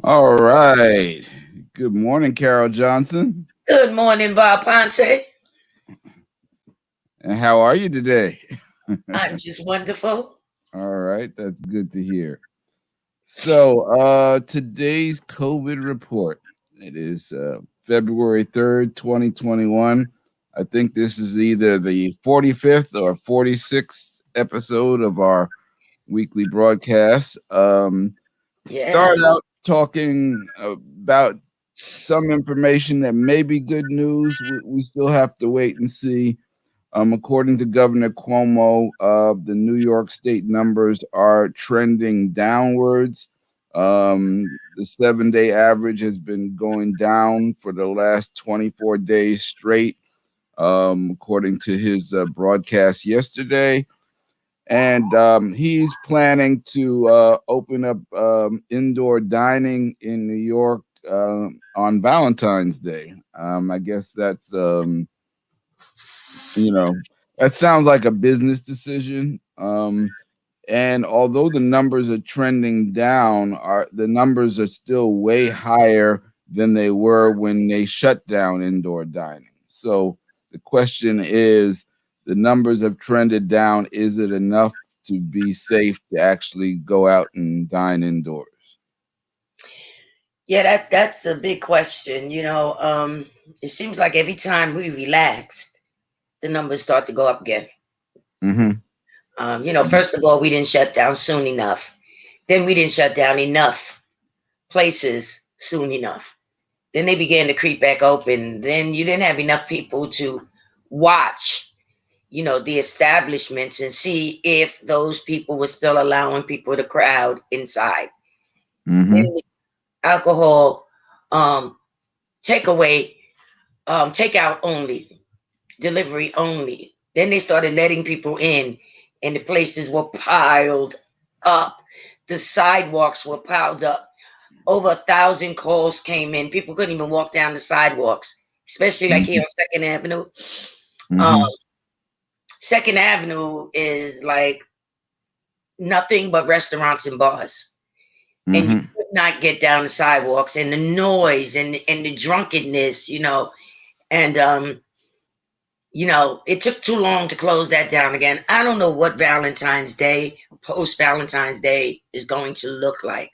All right. Good morning, Carol Johnson. Good morning, Bob Ponce. And how are you today? I'm just wonderful. All right, that's good to hear. So, today's COVID report. It is February 3rd, 2021. I think this is either the 45th or 46th episode of our weekly broadcast. Yeah. Start out talking about some information that may be good news. We still have to wait and see. According to Governor Cuomo, the New York State numbers are trending downwards. The 7-day average has been going down for the last 24 days straight, according to his broadcast yesterday. And he's planning to open up indoor dining in New York on Valentine's Day. I guess that's you know, that sounds like a business decision. And although the numbers are trending down, the numbers are still way higher than they were when they shut down indoor dining. So the question is, the numbers have trended down. Is it enough to be safe to actually go out and dine indoors? Yeah, that's a big question. It seems like every time we relaxed, the numbers start to go up again. Mm-hmm. First of all, we didn't shut down soon enough. Then we didn't shut down enough places soon enough. Then they began to creep back open. Then you didn't have enough people to watch, the establishments and see if those people were still allowing people to crowd inside. Then Mm-hmm. alcohol, um, takeaway, takeout only, delivery only. Then they started letting people in, and the places were piled up. The sidewalks were piled up. Over 1,000 calls came in. People couldn't even walk down the sidewalks, especially like here on Second Avenue. Um, Mm-hmm. Second Avenue is like nothing but restaurants and bars, and you Mm-hmm. could not get down the sidewalks, and the noise and the drunkenness, and it took too long to close that down again. I don't know what Valentine's Day, post Valentine's Day, is going to look like,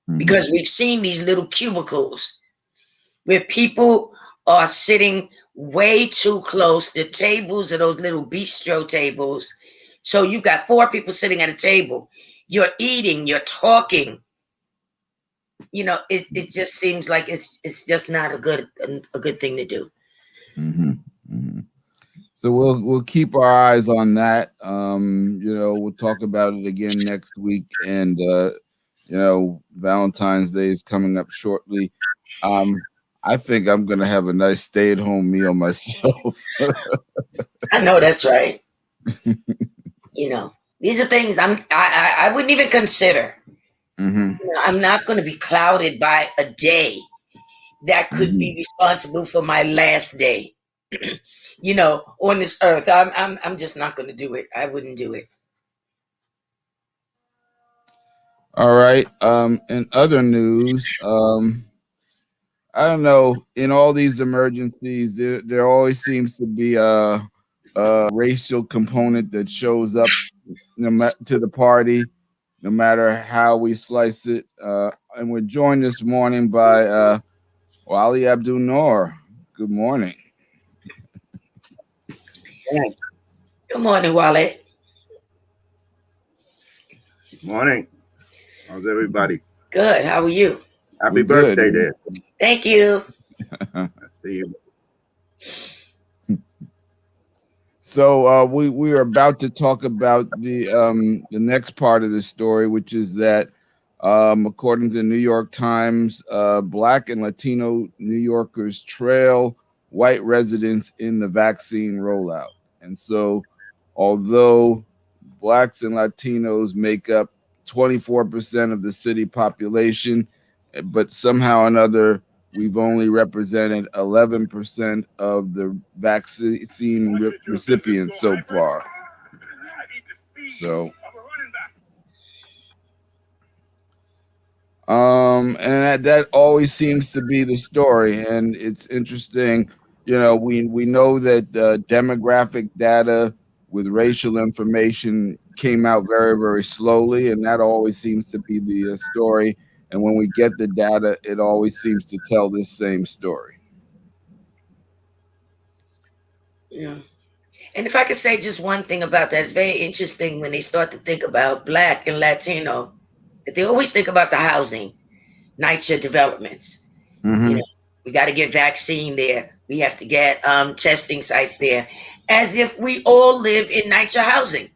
Mm-hmm. because we've seen these little cubicles where people are sitting way too close. The tables are those little bistro tables. So you've got four people sitting at a table. You're eating, you're talking. It just seems like it's just not a good thing to do. Mm-hmm. Mm-hmm. So we'll keep our eyes on that. We'll talk about it again next week, and Valentine's Day is coming up shortly. Um, I think I'm gonna have a nice stay-at-home meal myself. I know that's right. These are things I wouldn't even consider. Hmm. I'm not going to be clouded by a day that could Hmm. be responsible for my last day. On this earth, I'm just not going to do it. I wouldn't do it. All right. In other news, I don't know. In all these emergencies, there always seems to be a racial component that shows up to the party, no matter how we slice it. And we're joined this morning by Wali Abdul Noor. Good morning. Good morning, Wale. Morning. How's everybody? Good. How are you? We're Happy good. birthday there. Thank you. See you. So we are about to talk about the next part of the story, which is that according to the New York Times, Black and Latino New Yorkers trail white residents in the vaccine rollout. And so, although Blacks and Latinos make up 24% of the city population, but somehow or another we've only represented 11% of the vaccine recipients so far. So, And that always seems to be the story, and it's interesting. We know that demographic data with racial information came out very, very slowly, and that always seems to be the story. And when we get the data, it always seems to tell this same story. Yeah. And if I could say just one thing about that, it's very interesting when they start to think about Black and Latino, that they always think about the housing, NYCHA developments. You Hmm. know, we got to get vaccine there. We have to get testing sites there, as if we all live in NYCHA housing.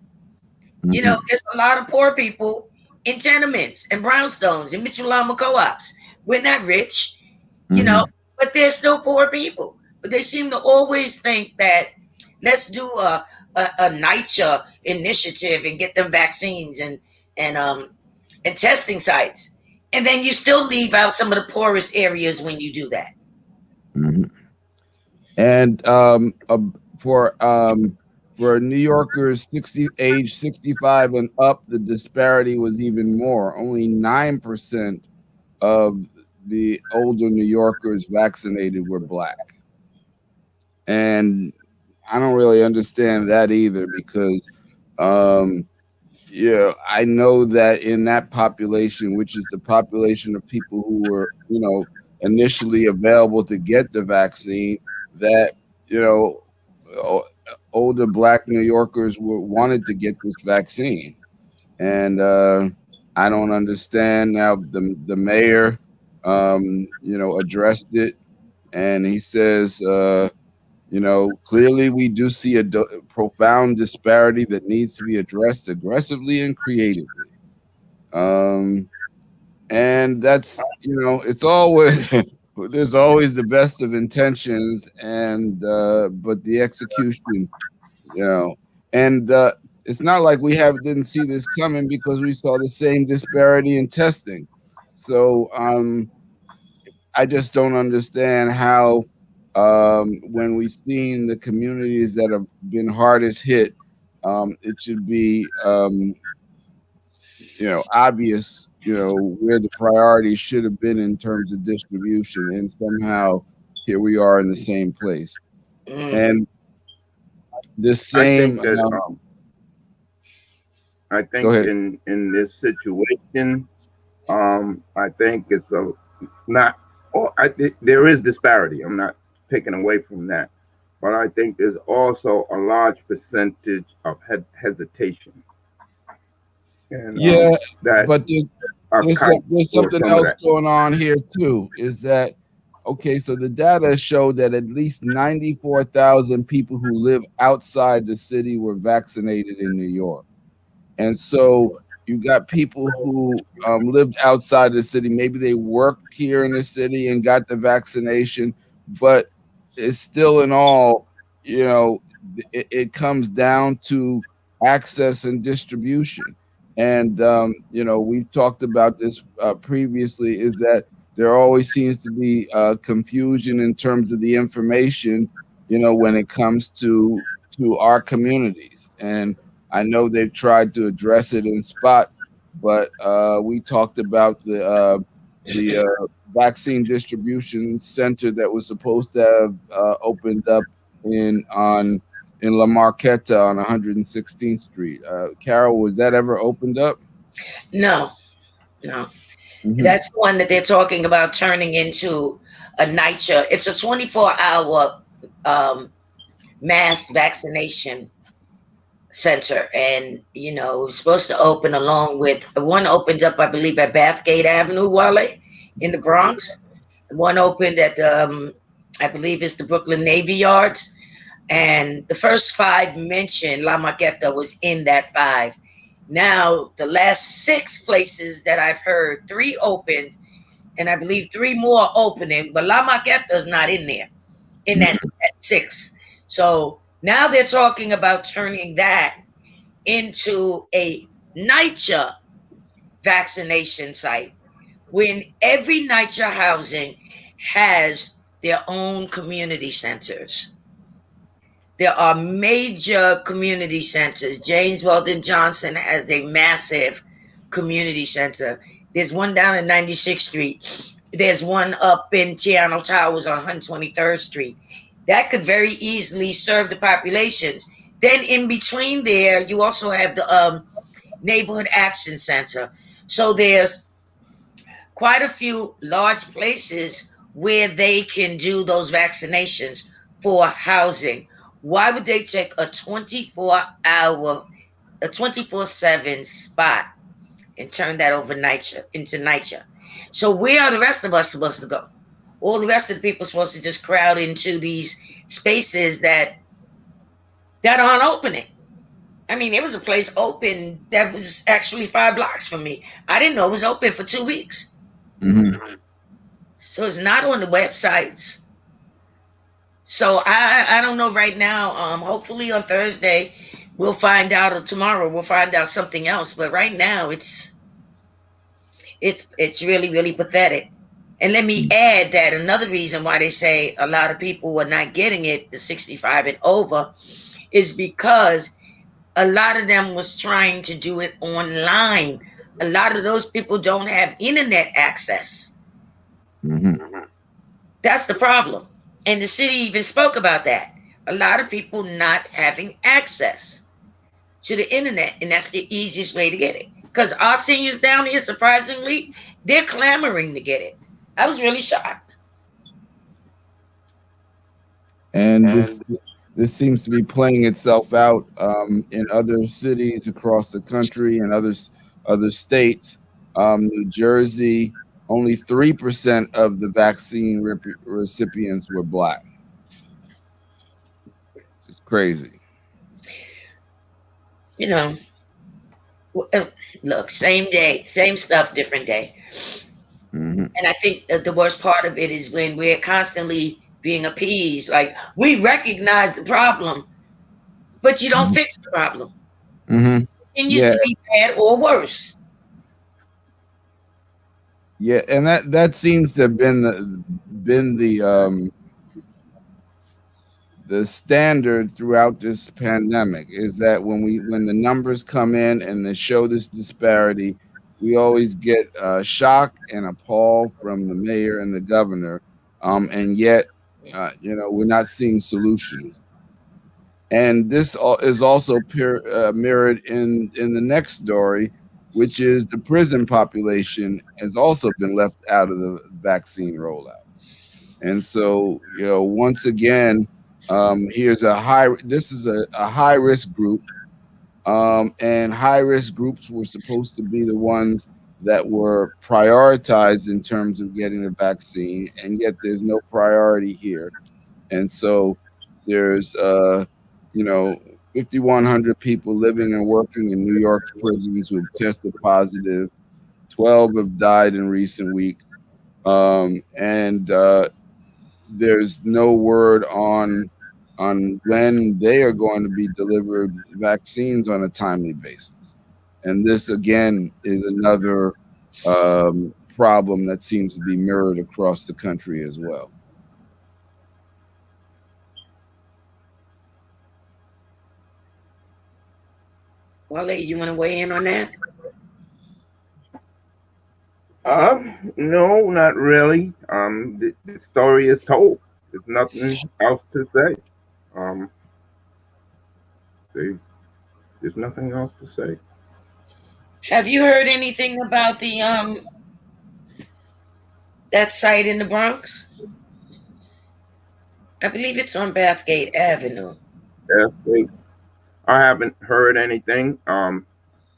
Hmm. There's a lot of poor people in tenements and brownstones and Mitchell-Lama co-ops. We're not rich, you know, Hmm. but they're still poor people. But they seem to always think that let's do a NYCHA initiative and get them vaccines and testing sites. And then you still leave out some of the poorest areas when you do that. Hmm. And for for New Yorkers age 65 and up, the disparity was even more. Only 9% of the older New Yorkers vaccinated were Black. And I don't really understand that either because, um, I know that in that population, which is the population of people who were, initially available to get the vaccine, that, you know, o- older Black New Yorkers wanted to get this vaccine. And I don't understand now. The mayor, addressed it, and he says, clearly we do see a profound disparity that needs to be addressed aggressively and creatively. Um, and that's, it's always there's always the best of intentions, and but the execution, you know, and it's not like we have didn't see this coming because we saw the same disparity in testing. So I just don't understand how, when we've seen the communities that have been hardest hit, it should be, obvious, where the priorities should have been in terms of distribution, and somehow here we are in the same place. Mm. And this I same, think that go ahead. in this situation, I think it's a not. Oh, I think there is disparity. I'm not taking away from that, but I think there's also a large percentage of hesitation, and Yeah, that but account there's for something some of else that. going on here too. Is that okay? So the data showed that at least 94,000 people who live outside the city were vaccinated in New York. And so you got people who lived outside the city. Maybe they worked here in the city and got the vaccination, but it's still in all, it comes down to access and distribution. And, we've talked about this previously, is that there always seems to be confusion in terms of the information, when it comes to our communities. And I know they've tried to address it in spots, but we talked about the vaccine distribution center that was supposed to have opened up in La Marqueta on 116th Street. Carol, was that ever opened up? No, no. Hmm. That's the one that they're talking about turning into a NYCHA. It's a 24-hour mass vaccination center, and it's supposed to open along with one opened up, I believe, at Bathgate Avenue, Wale, in the Bronx. One opened at I believe it's the Brooklyn Navy Yards, and the first five mentioned, La Maqueta was in that five. Now the last six places that I've heard, three opened, and I believe three more opening, but La Maqueta is not in there in that six. So now they're talking about turning that into a NYCHA vaccination site when every NYCHA housing has their own community centers. There are major community centers. James Weldon Johnson has a massive community center. There's one down in 96th Street. There's one up in Chiano Towers on 123rd Street. That could very easily serve the populations. Then in between there, you also have the Neighborhood Action Center. So there's quite a few large places where they can do those vaccinations for housing. Why would they take a 24/7 spot and turn that over into NYCHA? So where are the rest of us supposed to go? All the rest of the people supposed to just crowd into these spaces that aren't opening. I mean, there was a place open that was actually 5 blocks from me. I didn't know it was open for 2 weeks. Mm-hmm. So it's not on the websites. So I don't know right now. Hopefully on Thursday we'll find out, or tomorrow we'll find out something else. But right now it's really, really pathetic. And let me add that another reason why they say a lot of people are not getting it, the 65 and over, is because a lot of them was trying to do it online. A lot of those people don't have internet access. Mm-hmm. That's the problem. And the city even spoke about that. A lot of people not having access to the internet, and that's the easiest way to get it. Because our seniors down here, surprisingly, they're clamoring to get it. I was really shocked. And this seems to be playing itself out in other cities across the country and other states. New Jersey, only 3% of the vaccine recipients were Black. It's crazy. You know, look, same day, same stuff, different day. Mm-hmm. And I think that the worst part of it is when we're constantly being appeased. Like, we recognize the problem, but you don't fix the problem. Mm-hmm. It continues Yeah, to be bad or worse. yeah, and that seems to have been the standard throughout this pandemic, is that when the numbers come in and they show this disparity, we always get shock and appall from the mayor and the governor, and yet we're not seeing solutions. And this is also mirrored in the next story, which is the prison population has also been left out of the vaccine rollout. And so, once again, here's this is a high risk group, and high risk groups were supposed to be the ones that were prioritized in terms of getting the vaccine, and yet there's no priority here. And so there's 5,100 people living and working in New York prisons who have tested positive. 12 have died in recent weeks, and there's no word on when they are going to be delivered vaccines on a timely basis. And this again is another problem that seems to be mirrored across the country as well. Wale, you want to weigh in on that? No, not really. The story is told. There's nothing else to say. Um, they, there's nothing else to say. Have you heard anything about the that site in the Bronx? I believe it's on Bathgate Avenue. Yeah, I haven't heard anything. I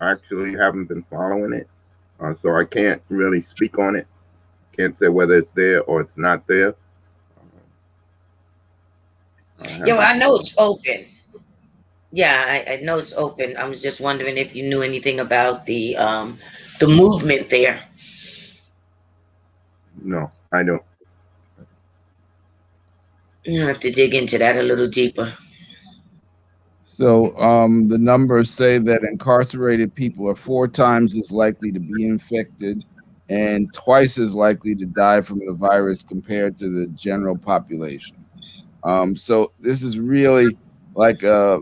actually haven't been following it, so I can't really speak on it. Can't say whether it's there or it's not there. Yeah, well, I know it's open. Yeah, I know it's open. I was just wondering if you knew anything about the movement there. No, I don't. You have to dig into that a little deeper. So the numbers say that incarcerated people are 4 times as likely to be infected and twice as likely to die from the virus compared to the general population. So this is really like a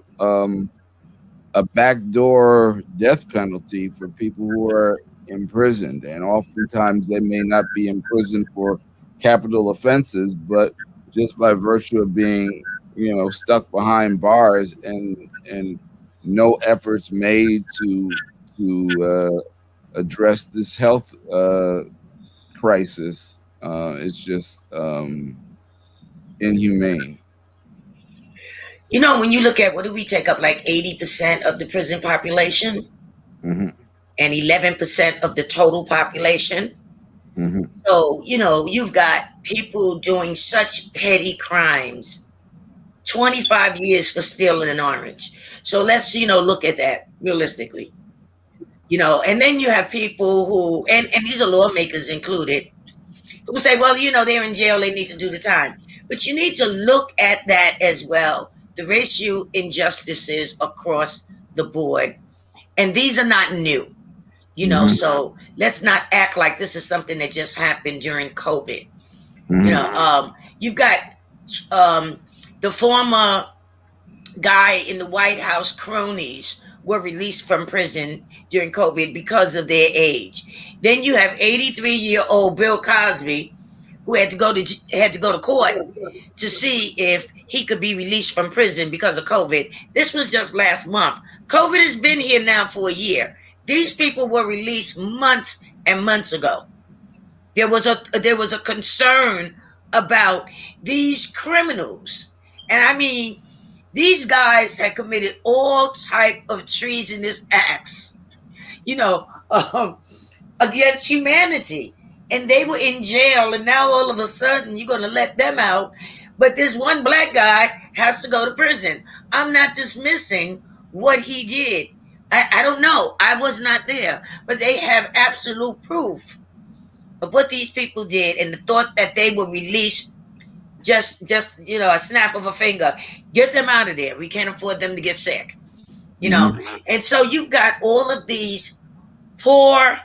backdoor death penalty for people who are imprisoned, and oftentimes they may not be imprisoned for capital offenses, but just by virtue of being, stuck behind bars, and no efforts made to address this health crisis. It's just inhumane. When you look at what do we take up like 80% of the prison population Hmm. and 11% of the total population. Hmm. So, you've got people doing such petty crimes, 25 years for stealing an orange. So let's, look at that realistically. And then you have people who, and these are lawmakers included, who say, well, they're in jail, they need to do the time. But you need to look at that as well. The racial injustices across the board. And these are not new, Hmm. so let's not act like this is something that just happened during COVID. Hmm. You've got um, the former guy in the White House cronies were released from prison during COVID because of their age. Then you have 83-year-old Bill Cosby, who had to go to court to see if he could be released from prison because of COVID. This was just last month. COVID has been here now for a year. These people were released months and months ago. There was a concern about these criminals, and I mean, these guys had committed all type of treasonous acts, you know, um, against humanity, and they were in jail. And now all of a sudden, you're going to let them out, but this one black guy has to go to prison. I'm not dismissing what he did. I don't know. I was not there, but they have absolute proof of what these people did, and the thought that they were released just a snap of a finger. Get them out of there. We can't afford them to get sick. you know Hmm. and so you've got all of these poor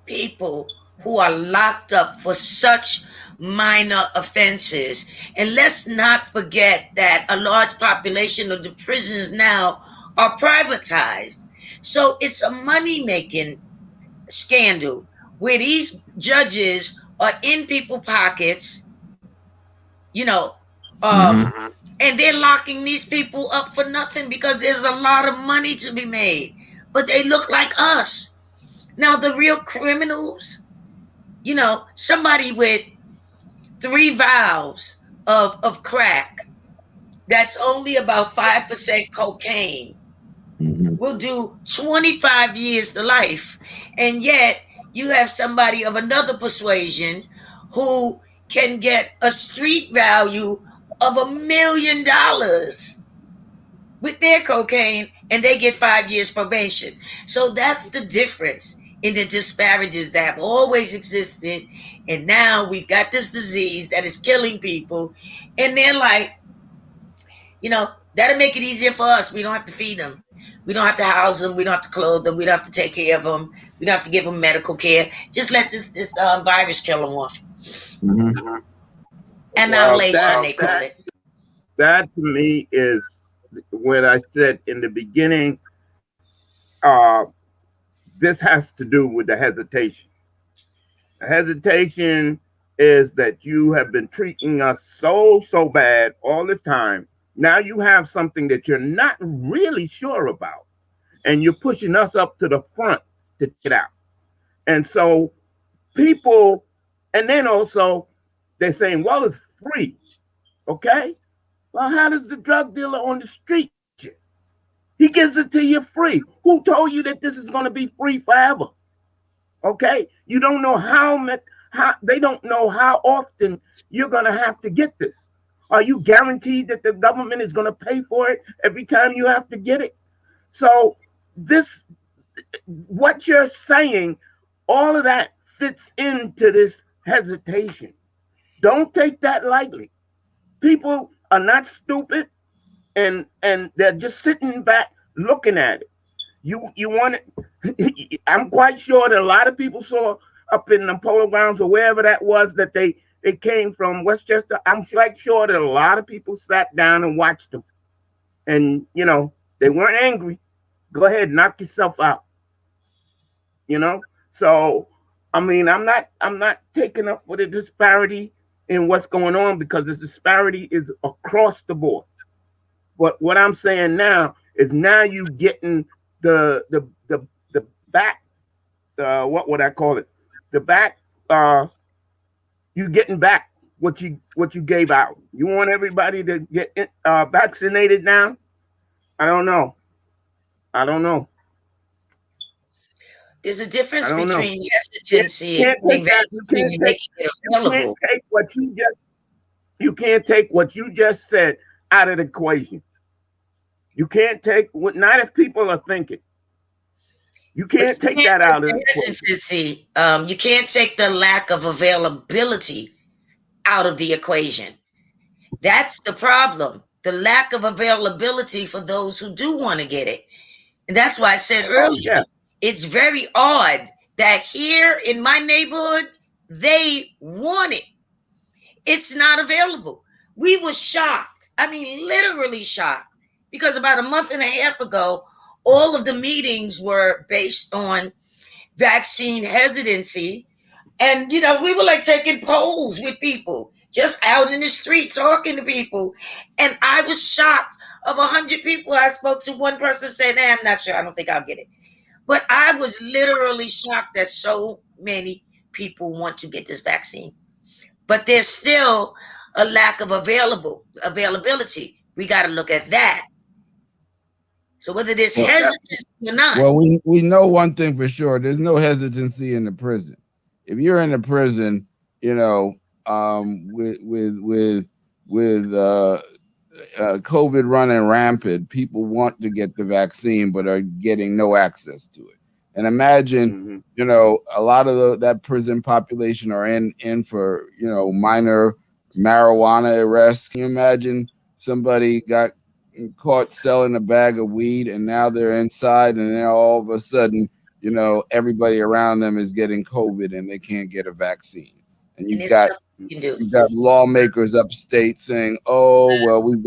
people who are locked up for such minor offenses. And let's not forget that a large population of the prisons now are privatized. So it's a money making scandal where these judges are in people's pockets, you know, Hmm. and they're locking these people up for nothing because there's a lot of money to be made. But they look like us. Now, the real criminals, somebody with 3 vials of crack that's only about 5% cocaine Hmm. will do 25 years to life. And yet, you have somebody of another persuasion who can get a street value of $1 million with their cocaine, and they get 5 years probation. So that's the difference in the disparities that have always existed. And now we've got this disease that is killing people. And they're like, that'll make it easier for us. We don't have to feed them. We don't have to house them. We don't have to clothe them. We don't have to take care of them. We don't have to give them medical care. Just let this virus kill them off. Hmm. Well, Annihilation, they call it. that to me is what I said in the beginning. Uh, this has to do with the hesitation. The hesitation is that you have been treating us so bad all the time. Now you have something that you're not really sure about, and you're pushing us up to the front to take it out. And so people, and then also they're saying, well, it's free. Okay. Well, how does the drug dealer on the street get you? He gives it to you free. Who told you that this is going to be free forever? Okay. You don't know how much, how they don't know how often you're going to have to get this. Are you guaranteed that the government is going to pay for it every time you have to get it? So this, what you're saying, all of that fits into this hesitation. Don't take that lightly. People are not stupid, and they're just sitting back looking at it. You want it? I'm quite sure that a lot of people saw up in the polo grounds or wherever that was that they came from Westchester. I'm quite sure that a lot of people sat down and watched them, and they weren't angry. Go ahead, knock yourself out. you know. So I mean, I'm not taking up for the disparity in what's going on because the disparity is across the board. But what I'm saying now is now you getting the back, what would I call it? The back, you getting back what you gave out. You want everybody to get vaccinated now? I don't know. I don't know. There's a I difference don't know. between You hesitancy and can't take getting that. You vaccine can't and take. making it You can't available. take what you can't take what you just said out of the equation. You can't take what not if people are thinking. You But can't you take can't that take out of the the equation. hesitancy. You can't take the lack of availability out of the equation. That's the problem. The lack of availability for those who do want to get it. And that's why I said Oh earlier, yeah. it's very odd that here in my neighborhood, they want it. It's not available. We were shocked. I mean, literally shocked. Because about a month and a half ago, all of the meetings were based on vaccine hesitancy. And, we were like taking polls with people, just out in the street talking to people. And I was shocked. Of 100 people I spoke to, one person said, I'm not sure. I don't think I'll get it. But I was literally shocked that so many people want to get this vaccine. But there's still a lack of availability. We got to look at that. So whether there's Well, hesitancy or not, well, we know one thing for sure. There's no hesitancy in the prison. If you're in the prison, you know, with COVID running rampant, people want to get the vaccine but are getting no access to it. And imagine, Mm-hmm. a lot of that prison population are in for minor marijuana arrests. Can you imagine somebody got caught selling a bag of weed and now they're inside and then all of a sudden, everybody around them is getting COVID and they can't get a vaccine. And and you've there's got nothing you can do. you got lawmakers upstate saying, "Oh, well, we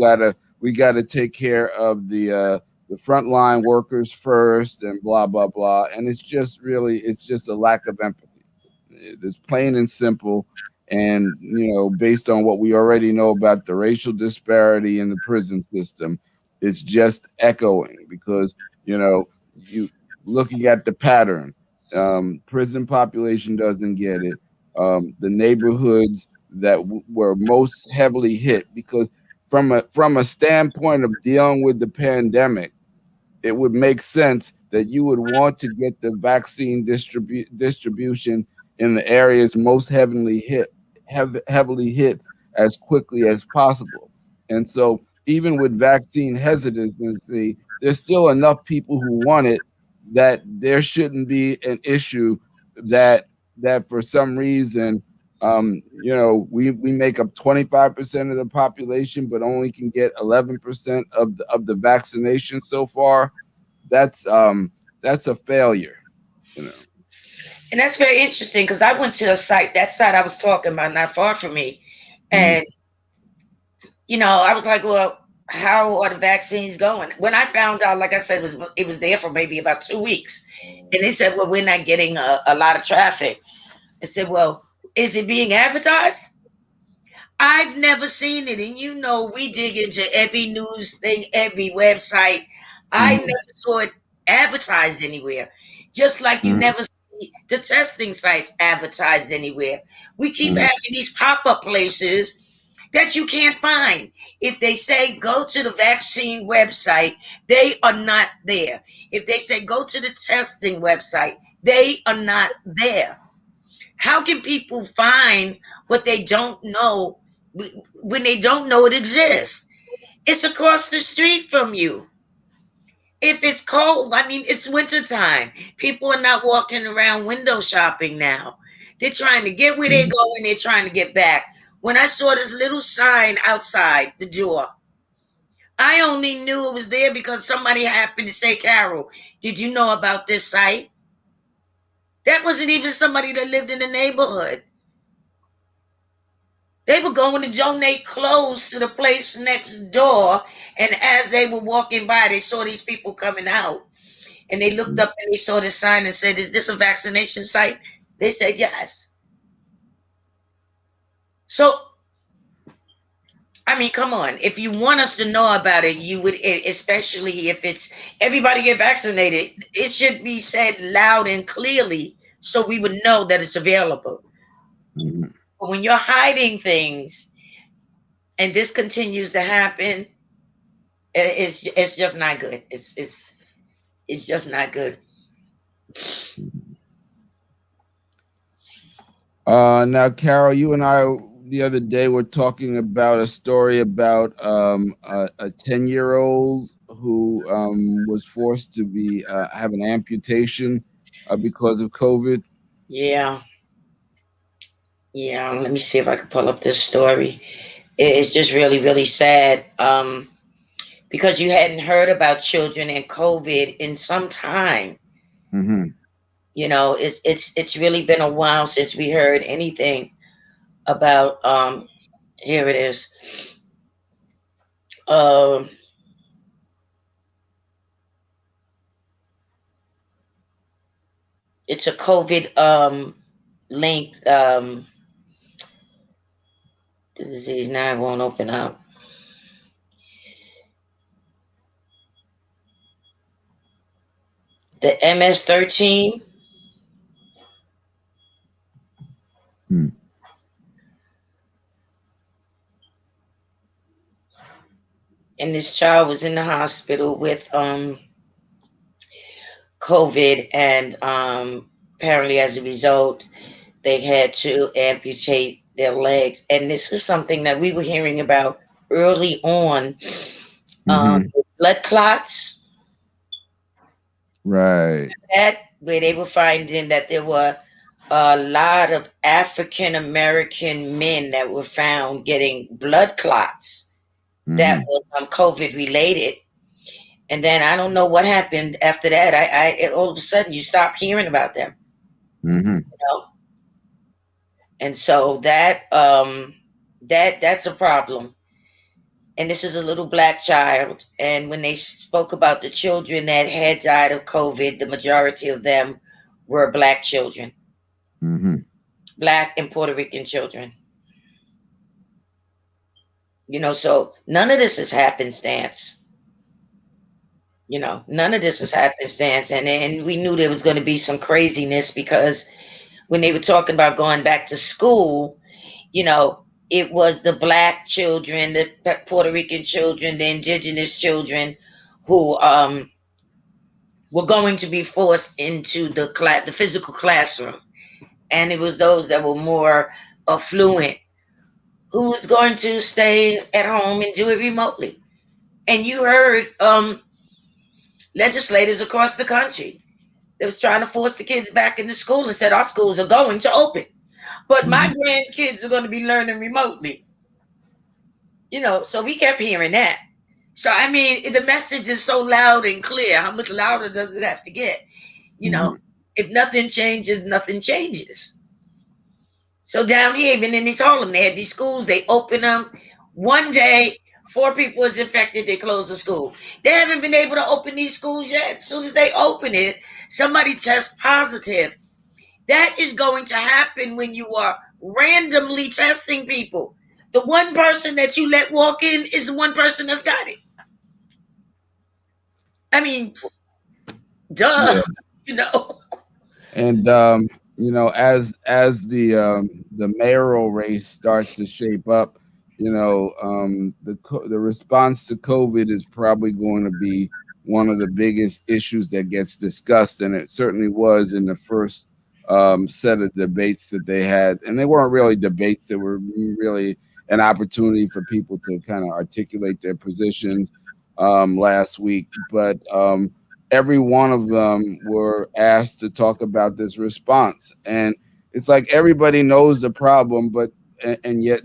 gotta take care of the frontline workers first," and blah blah blah. And it's just a lack of empathy. It's plain and simple. And based on what we already know about the racial disparity in the prison system, it's just echoing because you looking at the pattern. Prison population doesn't get it. The neighborhoods that were most heavily hit, because from a standpoint of dealing with the pandemic, it would make sense that you would want to get the vaccine distribution in the areas most heavily hit as quickly as possible. And so even with vaccine hesitancy, there's still enough people who want it that there shouldn't be an issue that for some reason we make up 25% of the population but only can get 11% of the vaccination so far. That's a failure, you know. And that's very interesting because I went to a site, that site I was talking about, not far from me. Mhm. And, I was like, well, how are the vaccines going? When I found out, like I said, it was there for maybe about 2 weeks. And they said, well, we're not getting a lot of traffic. I said, well, is it being advertised? I've never seen it. And we dig into every news thing, every website. I Mhm. never saw it advertised anywhere. Just like you Mhm. never see the testing sites advertised anywhere. We keep Mhm. having these pop-up places that you can't find. If they say go to the vaccine website, they are not there. If they say go to the testing website, they are not there. How can people find what they don't know when they don't know it exists? It's across the street from you. If it's cold, I mean, it's wintertime. People are not walking around window shopping now. They're trying to get where they're Mhm. going, they're trying to get back. When I saw this little sign outside the door, I only knew it was there because somebody happened to say, Carol, did you know about this site? That wasn't even somebody that lived in the neighborhood. They were going to donate clothes to the place next door. And as they were walking by, they saw these people coming out. and they looked up and they saw the sign and said, "Is this a vaccination site?" They said yes. So I mean, come on. If you want us to know about it, you would, especially if it's everybody get vaccinated, it should be said loud and clearly so we would know that it's available. Mhm. But when you're hiding things and this continues to happen, it's just not good. It's just not good. Now, Carol, you and I the other day were talking about a story about a 10-year-old who was forced to be have an amputation because of COVID. Yeah, yeah. Let me see if I can pull up this story. It's just really, really sad. Because you hadn't heard about children and COVID in some time. Hmm. It's really been a while since we heard anything about here it is. Um it's a COVID linked the disease. Now it won't open up. The MS-13, Hmm. and this child was in the hospital with COVID, and apparently as a result they had to amputate their legs. And this is something that we were hearing about early on. Hmm. Blood clots, Right. that where they were finding that there were a lot of African American men that were found getting blood clots that Hmm. was COVID related. And then I don't know what happened after that. All of a sudden you stop hearing about them. Hmm. You know? And so that's a problem. And this is a little black child. And when they spoke about the children that had died of COVID, the majority of them were black children, Hmm. black and Puerto Rican children. So none of this is happenstance. None of this is happenstance. And we knew there was going to be some craziness because when they were talking about going back to school, you know, it was the black children, the Puerto Rican children, the indigenous children who were going to be forced into the physical classroom, and it was those that were more affluent who was going to stay at home and do it remotely. And you heard legislators across the country that was trying to force the kids back into school and said our schools are going to open, but my Hmm. grandkids are going to be learning remotely. So we kept hearing that. So I mean, the message is so loud and clear. How much louder does it have to get? You know, Hmm. if nothing changes, nothing changes. So down here, even in East Harlem, they had these schools. They opened them one day. 4 people was infected. They closed the school. They haven't been able to open these schools yet. As soon as they open it, somebody tests positive. That is going to happen when you are randomly testing people. The one person that you let walk in is the one person that's got it. I mean, duh, Yeah. you know. And as the mayoral race starts to shape up, the response to COVID is probably going to be one of the biggest issues that gets discussed, and it certainly was in the first set of debates that they had. And they weren't really debates; they were really an opportunity for people to kind of articulate their positions last week. But every one of them were asked to talk about this response, and it's like everybody knows the problem, but and yet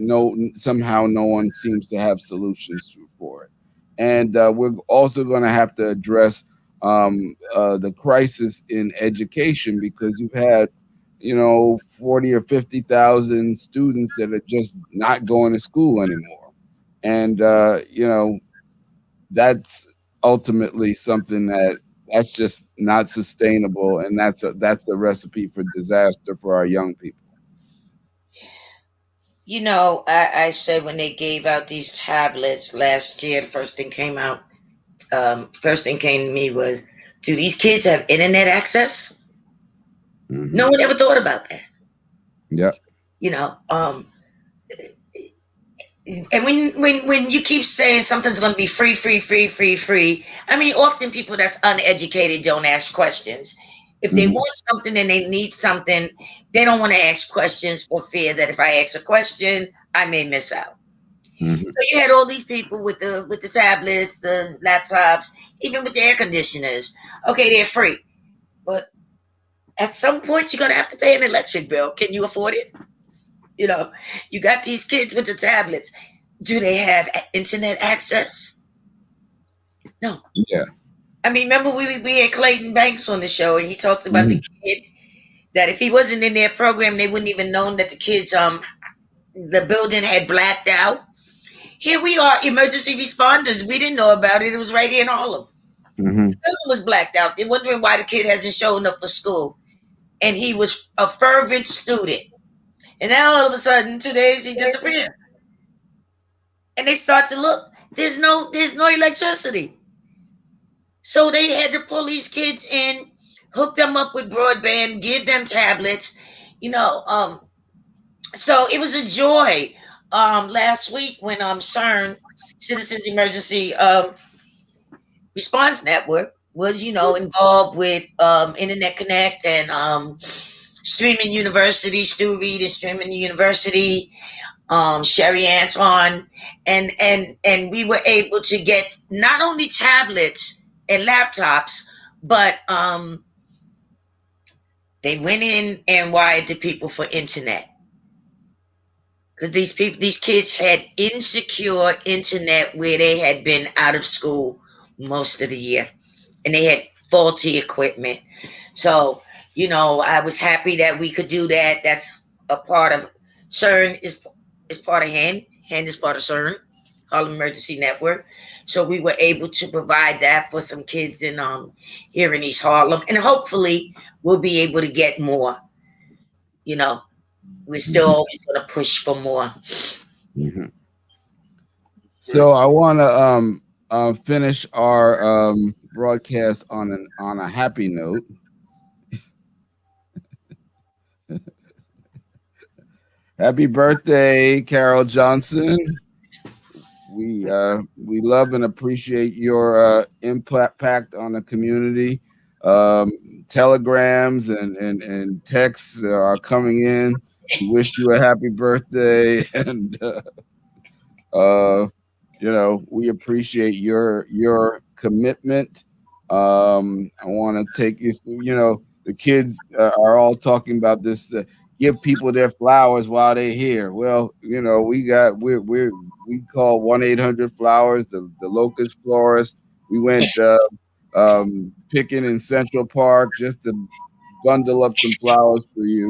somehow no one seems to have solutions for it. And we're also going to have to address the crisis in education, because you've had 40 or 50,000 students that are just not going to school anymore. And that's ultimately something that that's just not sustainable, and that's a recipe for disaster for our young people. I said when they gave out these tablets last year, the first thing came out. First thing came to me was, do these kids have internet access? No Hmm. one ever thought about that. Yep. You know, and when you keep saying something's going to be free, free, free, free, free, I mean, often people that's uneducated don't ask questions. If they Hmm. want something and they need something, they don't want to ask questions for fear that if I ask a question, I may miss out. Hmm. So you had all these people with the tablets, the laptops, even with the air conditioners. Okay, they're free, but at some point you're gonna have to pay an electric bill. Can you afford it? You know, you got these kids with the tablets. Do they have internet access? No. Yeah. I mean, remember we had Clayton Banks on the show, and he talked about the Hmm. kid that if he wasn't in their program, they wouldn't even known that the kids the building had blacked out. Here we are, emergency responders. We didn't know about it. It was right here in Harlem. Hmm. The building was blacked out. They're wondering why the kid hasn't shown up for school, and he was a fervent student. And now all of a sudden, 2 days he disappeared. And they start to look. There's no electricity. So they had to pull these kids in, hook them up with broadband, give them tablets. You know, so it was a joy. Last week when CERN, Citizens Emergency Response Network, was involved with Internet Connect and Streaming University, Stu Reed is Streaming University, Sherry Anton, and we were able to get not only tablets and laptops, but they went in and wired the people for internet because these kids had insecure internet where they had been out of school most of the year, and they had faulty equipment. So I was happy that we could do that. That's a part of CERN is part of HEN. HEN is part of CERN, Harlem Emergency Network. So we were able to provide that for some kids in here in East Harlem, and hopefully we'll be able to get more. You know, we're still Hmm. always going to push for more. Hmm. So I want to finish our broadcast on a happy note. Happy birthday, Carol Johnson. We love and appreciate your impact on the community. Telegrams and texts are coming in. We wish you a happy birthday, and uh, we appreciate your commitment. I want to take you. The kids are all talking about this. Give people their flowers while they're here. Well, we call 1-800-Flowers, the locust florist. We went picking in Central Park just to bundle up some flowers for you.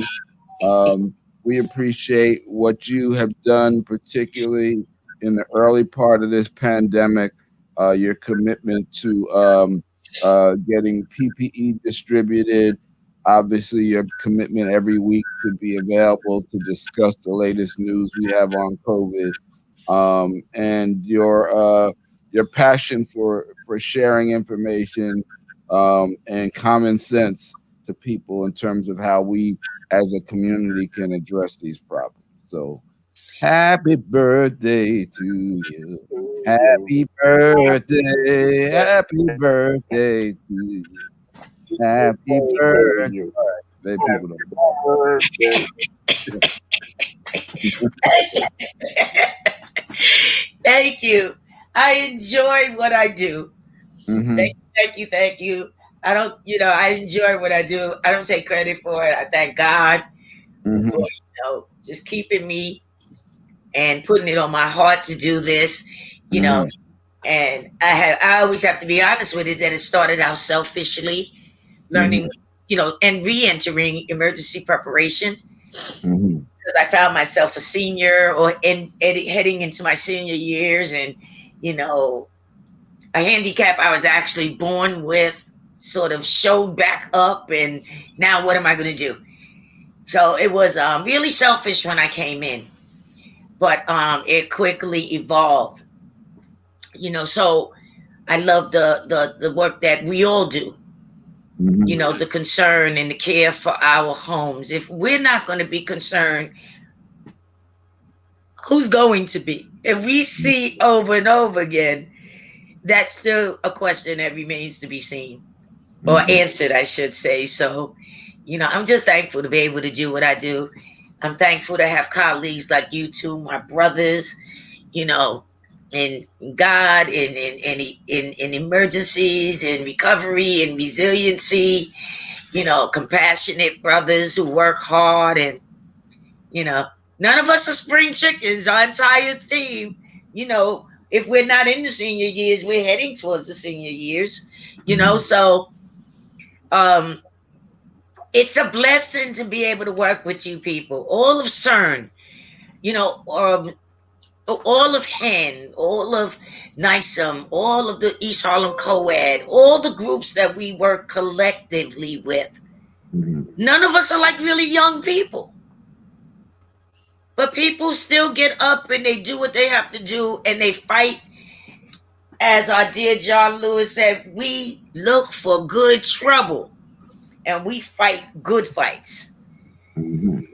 Um, we appreciate what you have done, particularly in the early part of this pandemic. Your commitment to getting PPE distributed. Obviously, your commitment every week to be available to discuss the latest news we have on COVID, and your passion for sharing information and common sense to people in terms of how we as a community can address these problems. So happy birthday to you. Happy birthday. Happy birthday to you. Happy birthday. You. People don't. Birthday. Thank you. I enjoy what I do. Hmm. Thank you. I don't, I enjoy what I do. I don't take credit for it. I thank God for, Hmm. just keeping me and putting it on my heart to do this, you know. Hmm. And I always have to be honest with it that it started out selfishly, learning, Hmm. and re-entering emergency preparation Hmm. because I found myself a senior heading into my senior years, and you know, a handicap I was actually born with. sort of showed back up, and now what am I going to do? So it was really selfish when I came in, but it quickly evolved. So I love the work that we all do. Mhm. The concern and the care for our homes. If we're not going to be concerned, who's going to be? If we see over and over again, that's still a question that remains to be seen or Mhm. answered, I should say. So, I'm just thankful to be able to do what I do. I'm thankful to have colleagues like you two, my brothers, you know, and God in emergencies and recovery and resiliency, compassionate brothers who work hard, and you know, none of us are spring chickens. Our entire team, if we're not in the senior years, we're heading towards the senior years, so um it's a blessing to be able to work with you people. All of CERN, all of HEN, all of NISM, all of the East Harlem Co-ed, all the groups that we work collectively with. Mhm. None of us are like really young people. But people still get up and they do what they have to do and they fight. As our dear John Lewis said, we look for good trouble and we fight good fights. Mhm.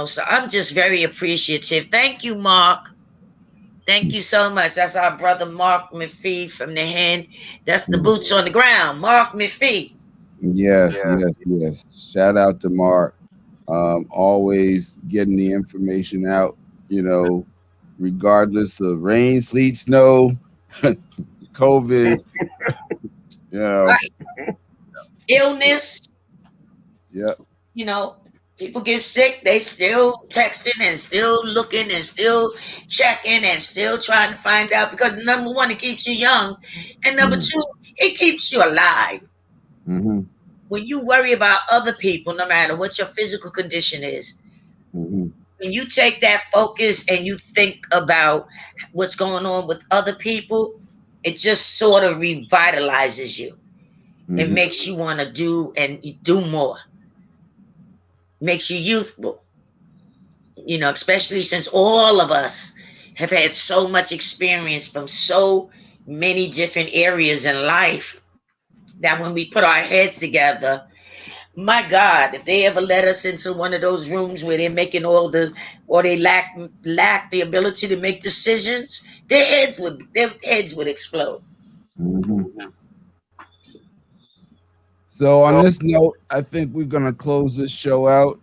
So I'm just very appreciative. Thank you, Mark. Thank you so much. That's our brother Mark McPhee from the Hen. That's the Mhm. boots on the ground. Mark McPhee. Yes, yes, yes. Shout out to Mark. Always getting the information out, you know, regardless of rain, sleet, snow, COVID, you know. Right. Illness. Yeah. you know, People get sick, they still texting and still looking and still checking and still trying to find out, because number one, it keeps you young. And number Mhm. two, it keeps you alive. Mhm. When you worry about other people, no matter what your physical condition is, Mhm. when you take that focus and you think about what's going on with other people, it just sort of revitalizes you. It Mhm. makes you want to do and do more, makes you youthful. Especially since all of us have had so much experience from so many different areas in life, that when we put our heads together, my God, if they ever let us into one of those rooms where they're making or they lack the ability to make decisions, their heads would explode. Mhm. So on this note, I think we're gonna close this show out.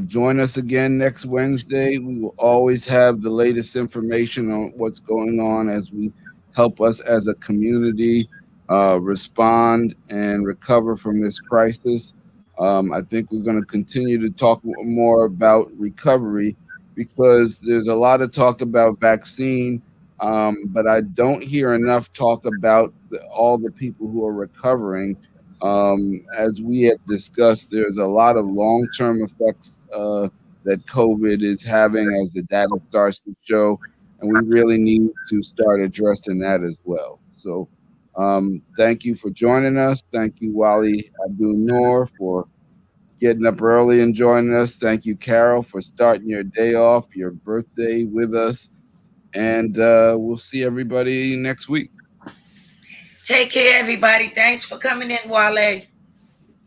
Join us again next Wednesday. We will always have the latest information on what's going on as we help us as a community respond and recover from this crisis. I think we're going to continue to talk more about recovery because there's a lot of talk about vaccine, but I don't hear enough talk about all the people who are recovering. As we have discussed, there's a lot of long-term effects that COVID is having as the data starts to show, and we really need to start addressing that as well. So, thank you for joining us. Thank you, Wally Abdul Noor, for getting up early and joining us. Thank you, Carol, for starting your day off, your birthday with us. And we'll see everybody next week. Take care, everybody. Thanks for coming in, Wale.